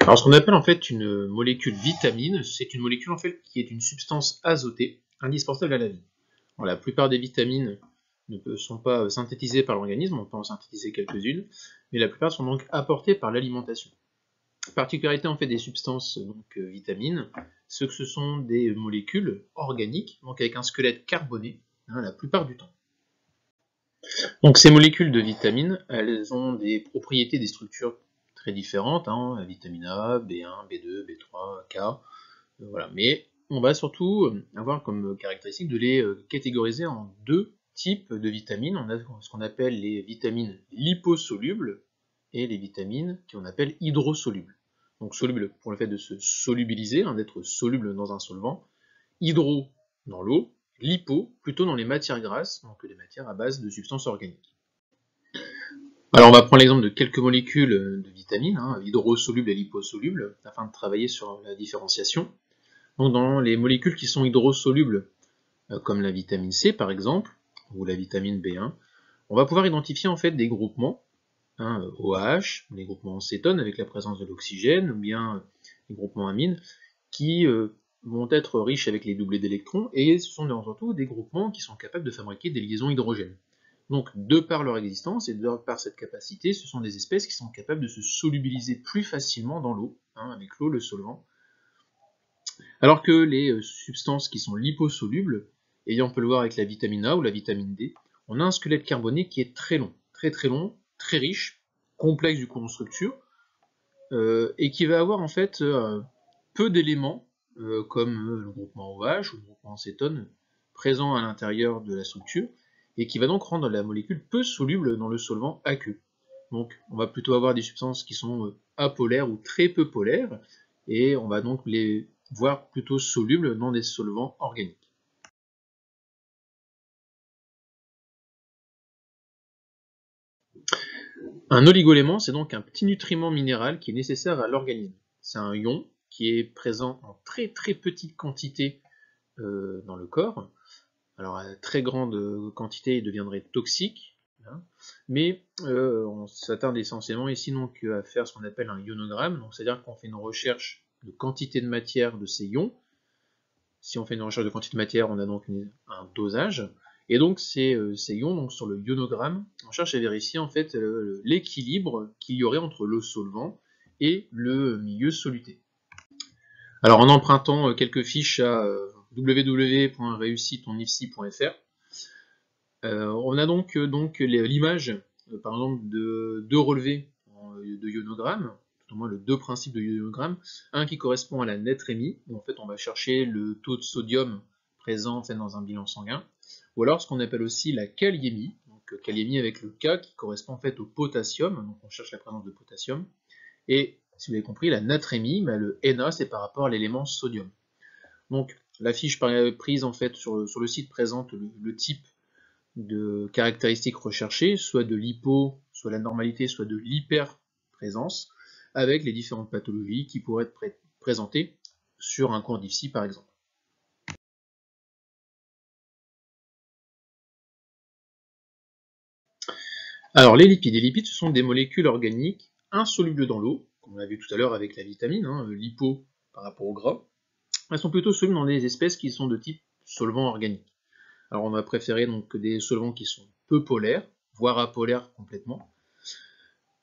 Alors ce qu'on appelle en fait une molécule vitamine, c'est une molécule en fait qui est une substance azotée indispensable à la vie. Alors, la plupart des vitamines ne sont pas synthétisées par l'organisme, on peut en synthétiser quelques-unes, mais la plupart sont donc apportées par l'alimentation. Particularité en fait des substances vitamines, c'est que ce sont des molécules organiques, donc avec un squelette carboné, la plupart du temps. Donc ces molécules de vitamines, elles ont des propriétés, des structures très différentes, vitamine A, B1, B2, B3, K, voilà. Mais on va surtout avoir comme caractéristique de les catégoriser en deux types de vitamines. On a ce qu'on appelle les vitamines liposolubles et les vitamines qu'on appelle hydrosolubles. Donc solubles pour le fait de se solubiliser, d'être soluble dans un solvant, hydro dans l'eau, lipo plutôt dans les matières grasses, donc les matières à base de substances organiques. Alors on va prendre l'exemple de quelques molécules de vitamines, hydrosolubles et liposolubles, afin de travailler sur la différenciation. Donc dans les molécules qui sont hydrosolubles, comme la vitamine C par exemple, ou la vitamine B1, on va pouvoir identifier en fait des groupements, OH, des groupements en cétone avec la présence de l'oxygène, ou bien des groupements amines, qui vont être riches avec les doublés d'électrons, et ce sont surtout des groupements qui sont capables de fabriquer des liaisons hydrogènes. Donc de par leur existence et de par cette capacité, ce sont des espèces qui sont capables de se solubiliser plus facilement dans l'eau, avec l'eau, le solvant, alors que les substances qui sont liposolubles, et on peut le voir avec la vitamine A ou la vitamine D, on a un squelette carboné qui est très long, très riche, complexe du coup en structure, et qui va avoir en fait peu d'éléments, comme le groupement OH ou le groupement cétone, présents à l'intérieur de la structure, et qui va donc rendre la molécule peu soluble dans le solvant aqueux. Donc on va plutôt avoir des substances qui sont apolaires ou très peu polaires, et on va donc les voir plutôt solubles dans des solvants organiques. Un oligoélément, c'est donc un petit nutriment minéral qui est nécessaire à l'organisme. C'est un ion qui est présent en très petite quantité dans le corps. Alors à très grande quantité, il deviendrait toxique, mais on s'attarde essentiellement ici donc à faire ce qu'on appelle un ionogramme, donc c'est-à-dire qu'on fait une recherche de quantité de matière de ces ions. Si on fait une recherche de quantité de matière, on a donc un dosage, et donc ces ions, donc sur le ionogramme, on cherche à vérifier en fait l'équilibre qu'il y aurait entre le solvant et le milieu soluté. Alors en empruntant quelques fiches à www.reussitonifsi.fr, on a donc l'image, par exemple, de deux relevés de ionogramme, tout au moins le deux principes de ionogramme, un qui correspond à la natrémie, où en fait on va chercher le taux de sodium présent en fait, dans un bilan sanguin, ou alors ce qu'on appelle aussi la kaliémie, donc kaliémie avec le K qui correspond en fait au potassium, donc on cherche la présence de potassium, et si vous avez compris, la natrémie, le Na c'est par rapport à l'élément sodium. Donc la fiche prise en fait sur le site présente le type de caractéristiques recherchées, soit de l'hypo, soit la normalité, soit de l'hyperprésence, avec les différentes pathologies qui pourraient être présentées sur un cours d'IFSI par exemple. Alors les lipides, ce sont des molécules organiques insolubles dans l'eau, comme on l'a vu tout à l'heure avec la vitamine, l'hypo par rapport au gras. Elles sont plutôt solubles dans des espèces qui sont de type solvant organique. Alors on va préférer donc des solvants qui sont peu polaires, voire apolaires complètement.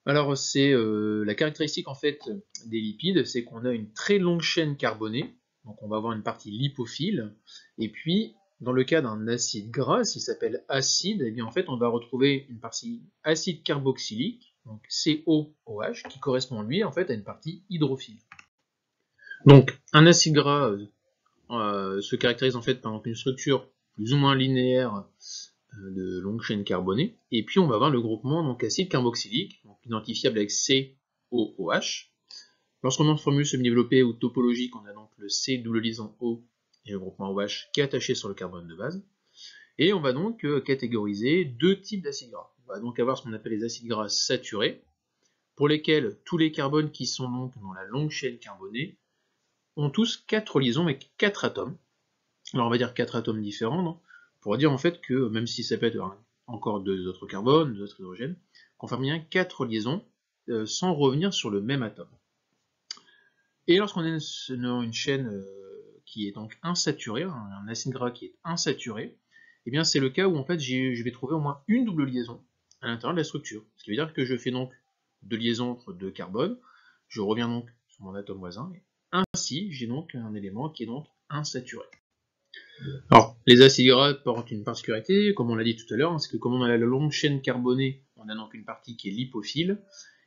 Alors c'est la caractéristique en fait des lipides, c'est qu'on a une très longue chaîne carbonée, donc on va avoir une partie lipophile, et puis dans le cas d'un acide gras, s'il s'appelle acide, et bien en fait on va retrouver une partie acide carboxylique, donc COOH, qui correspond lui en fait à une partie hydrophile. Donc un acide gras se caractérise en fait par une structure plus ou moins linéaire de longue chaîne carbonée, et puis on va avoir le groupement donc acide carboxylique, donc identifiable avec COOH. Lorsqu'on a une formule semi-développée ou topologique, on a donc le C double liaison O et le groupement OH qui est attaché sur le carbone de base, et on va donc catégoriser deux types d'acides gras. On va donc avoir ce qu'on appelle les acides gras saturés, pour lesquels tous les carbones qui sont donc dans la longue chaîne carbonée ont tous 4 liaisons avec 4 atomes. Alors on va dire 4 atomes différents, pour dire en fait que même si ça peut être encore 2 autres carbones, 2 autres hydrogènes, qu'on forme bien 4 liaisons sans revenir sur le même atome. Et lorsqu'on est dans une chaîne qui est donc insaturée, un acide gras qui est insaturé, eh bien c'est le cas où en fait je vais trouver au moins une double liaison à l'intérieur de la structure. Ce qui veut dire que je fais donc deux liaisons entre deux carbones, je reviens donc sur mon atome voisin, et ainsi j'ai donc un élément qui est donc insaturé. Alors, les acides gras portent une particularité, comme on l'a dit tout à l'heure, c'est que comme on a la longue chaîne carbonée, on a donc une partie qui est lipophile,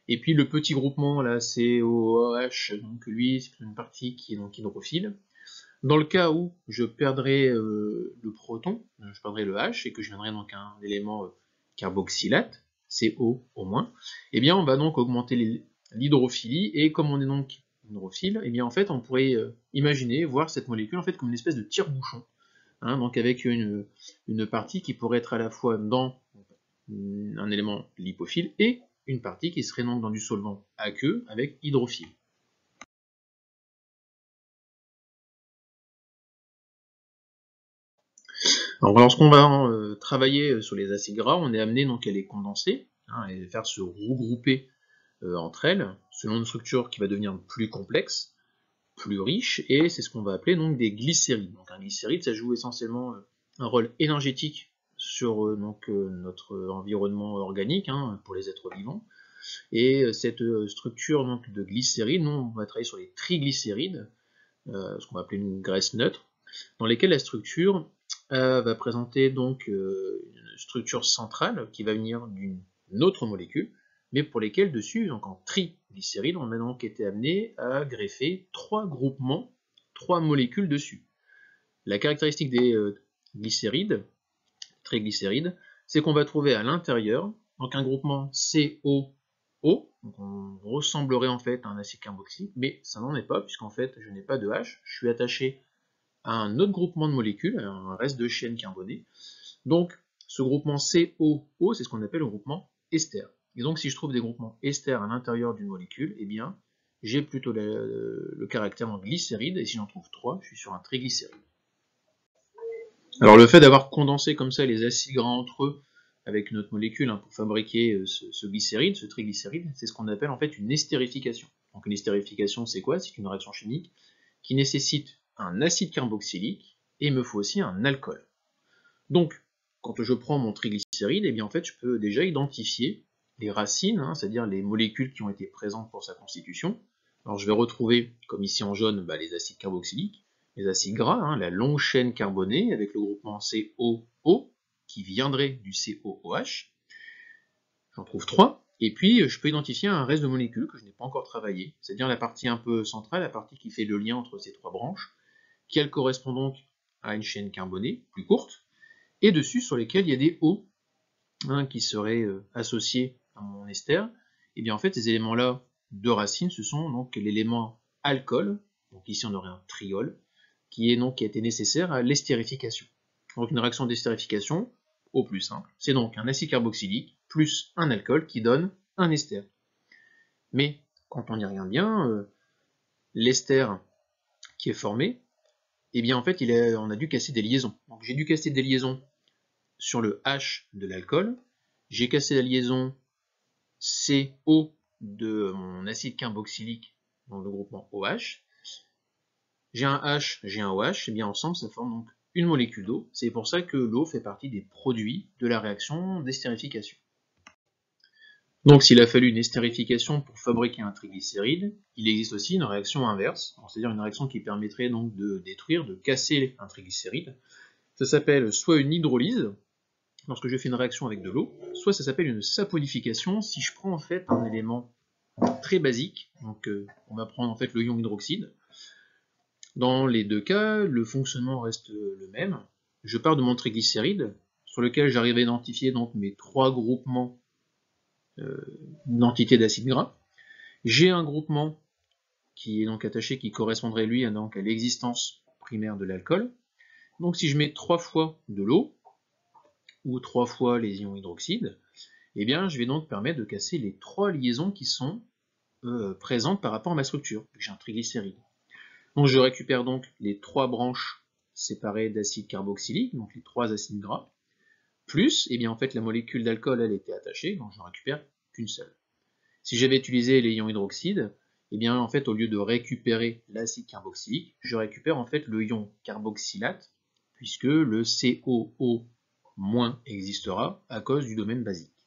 et puis le petit groupement, là, COOH, donc lui, c'est une partie qui est donc hydrophile. Dans le cas où je perdrais le proton, je perdrais le H, et que je viendrais donc à un élément carboxylate, CO au moins, eh bien on va donc augmenter l'hydrophilie, et comme on est donc hydrophile, eh bien en fait on pourrait imaginer, voir cette molécule en fait comme une espèce de tire-bouchon, hein, donc avec une partie qui pourrait être à la fois dans un élément lipophile et une partie qui serait donc dans du solvant aqueux avec hydrophile. Alors lorsqu'on va travailler sur les acides gras, on est amené donc à les condenser, hein, et faire se regrouper entre elles, selon une structure qui va devenir plus complexe, plus riche, et c'est ce qu'on va appeler donc des glycérides. Donc un glycéride, ça joue essentiellement un rôle énergétique sur notre environnement organique, hein, pour les êtres vivants. Et cette structure donc, de glycéride, nous on va travailler sur les triglycérides, ce qu'on va appeler une graisse neutre, dans lesquelles la structure va présenter donc une structure centrale qui va venir d'une autre molécule, mais pour lesquelles dessus, donc en triglycérides, on a donc été amené à greffer trois groupements, trois molécules dessus. La caractéristique des glycérides, triglycérides, c'est qu'on va trouver à l'intérieur donc un groupement COO, donc on ressemblerait en fait à un acide carboxylique, mais ça n'en est pas, puisqu'en fait je n'ai pas de H, je suis attaché à un autre groupement de molécules, un reste de chaîne carbonée. Donc ce groupement COO, c'est ce qu'on appelle le groupement ester. Et donc si je trouve des groupements ester à l'intérieur d'une molécule, eh bien j'ai plutôt le caractère en glycéride, et si j'en trouve 3, je suis sur un triglycéride. Alors le fait d'avoir condensé comme ça les acides gras entre eux avec notre molécule, hein, pour fabriquer ce glycéride, ce triglycéride, c'est ce qu'on appelle en fait une estérification. Donc une estérification, c'est quoi? C'est une réaction chimique qui nécessite un acide carboxylique et il me faut aussi un alcool. Donc, quand je prends mon triglycéride, eh bien en fait, je peux déjà identifier les racines, hein, c'est-à-dire les molécules qui ont été présentes pour sa constitution. Alors je vais retrouver, comme ici en jaune, les acides carboxyliques, les acides gras, hein, la longue chaîne carbonée avec le groupement COO qui viendrait du COOH. J'en trouve 3. Et puis je peux identifier un reste de molécules que je n'ai pas encore travaillé, c'est-à-dire la partie un peu centrale, la partie qui fait le lien entre ces trois branches, qui elle correspond donc à une chaîne carbonée plus courte, et dessus sur lesquels il y a des O, hein, qui seraient associés à mon ester. Et bien en fait ces éléments-là de racine, ce sont donc l'élément alcool, donc ici on aurait un triol, qui a été nécessaire à l'estérification. Donc une réaction d'estérification, au plus simple, c'est donc un acide carboxylique plus un alcool qui donne un ester. Mais quand on y regarde bien, l'ester qui est formé, eh bien en fait on a dû casser des liaisons. Donc j'ai dû casser des liaisons sur le H de l'alcool, j'ai cassé la liaison CO de mon acide carboxylique dans le groupement OH, j'ai un H, j'ai un OH, et bien ensemble ça forme donc une molécule d'eau. C'est pour ça que l'eau fait partie des produits de la réaction d'estérification. Donc s'il a fallu une estérification pour fabriquer un triglycéride, il existe aussi une réaction inverse, c'est-à-dire une réaction qui permettrait donc de détruire, de casser un triglycéride. Ça s'appelle soit une hydrolyse, lorsque je fais une réaction avec de l'eau, soit ça s'appelle une saponification si je prends en fait un élément très basique, donc on va prendre en fait le ion hydroxyde. Dans les deux cas, le fonctionnement reste le même. Je pars de mon triglycéride, sur lequel j'arrive à identifier donc mes trois groupements d'entités d'acides gras. J'ai un groupement qui est donc attaché, qui correspondrait lui donc à l'existence primaire de l'alcool. Donc si je mets 3 fois de l'eau, ou 3 fois les ions hydroxyde, eh bien je vais donc permettre de casser les 3 liaisons qui sont présentes par rapport à ma structure. J'ai un triglycéride. Donc je récupère donc les 3 branches séparées d'acide carboxylique, donc les 3 acides gras, plus, eh bien en fait la molécule d'alcool elle était attachée, donc je ne récupère qu'une seule. Si j'avais utilisé les ions hydroxyde, Et bien en fait, au lieu de récupérer l'acide carboxylique, je récupère en fait le ion carboxylate, puisque le COO- existera à cause du domaine basique.